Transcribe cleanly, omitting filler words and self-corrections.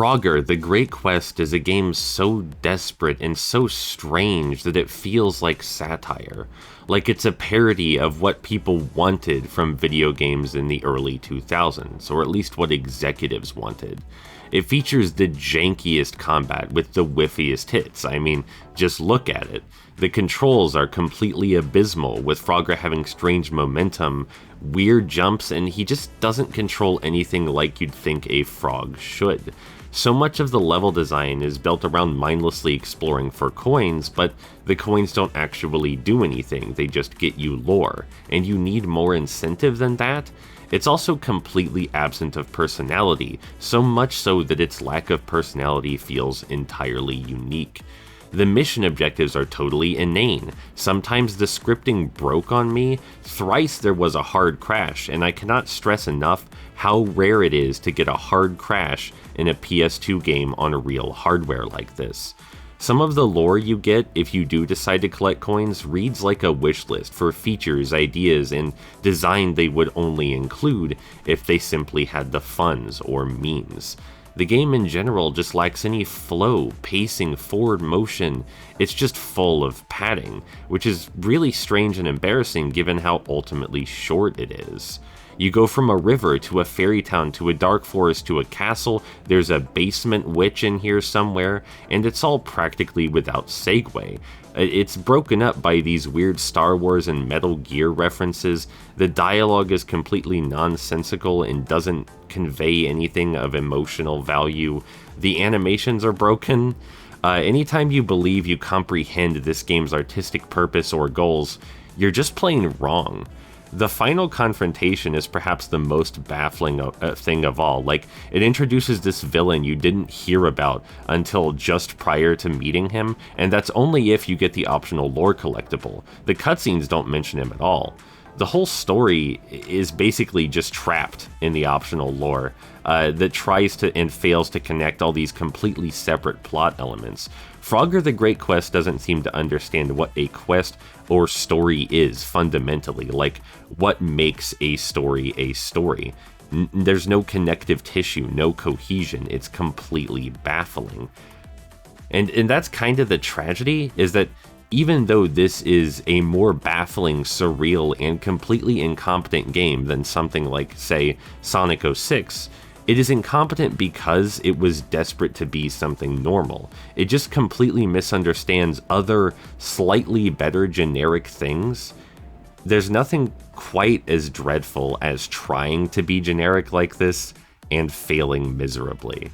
Frogger, The Great Quest is a game so desperate and so strange that it feels like satire. Like it's a parody of what people wanted from video games in the early 2000s, or at least what executives wanted. It features the jankiest combat with the whiffiest hits. I mean, just look at it. The controls are completely abysmal, with Frogger having strange momentum, weird jumps, and he just doesn't control anything like you'd think a frog should. So much of the level design is built around mindlessly exploring for coins, but the coins don't actually do anything, they just get you lore, and you need more incentive than that. It's also completely absent of personality, so much so that its lack of personality feels entirely unique. The mission objectives are totally inane. Sometimes the scripting broke on me. Thrice there was a hard crash, and I cannot stress enough how rare it is to get a hard crash in a PS2 game on real hardware like this. Some of the lore you get if you do decide to collect coins reads like a wish list for features, ideas, and design they would only include if they simply had the funds or means. The game in general just lacks any flow, pacing, forward motion. It's just full of padding, which is really strange and embarrassing given how ultimately short it is. You go from a river to a fairy town to a dark forest to a castle, there's a basement witch in here somewhere, and it's all practically without segue. It's broken up by these weird Star Wars and Metal Gear references, the dialogue is completely nonsensical and doesn't convey anything of emotional value, the animations are broken. Anytime you believe you comprehend this game's artistic purpose or goals, you're just playing wrong. The final confrontation is perhaps the most baffling thing of all. Like, it introduces this villain you didn't hear about until just prior to meeting him, and that's only if you get the optional lore collectible. The cutscenes don't mention him at all. The whole story is basically just trapped in the optional lore that tries to and fails to connect all these completely separate plot elements. Frogger the Great Quest doesn't seem to understand what a quest or story is fundamentally, like what makes a story a story. There's no connective tissue, no cohesion, it's completely baffling. And that's kind of the tragedy, is that even though this is a more baffling, surreal, and completely incompetent game than something like, say, Sonic 06, it is incompetent because it was desperate to be something normal. It just completely misunderstands other, slightly better generic things. There's nothing quite as dreadful as trying to be generic like this and failing miserably.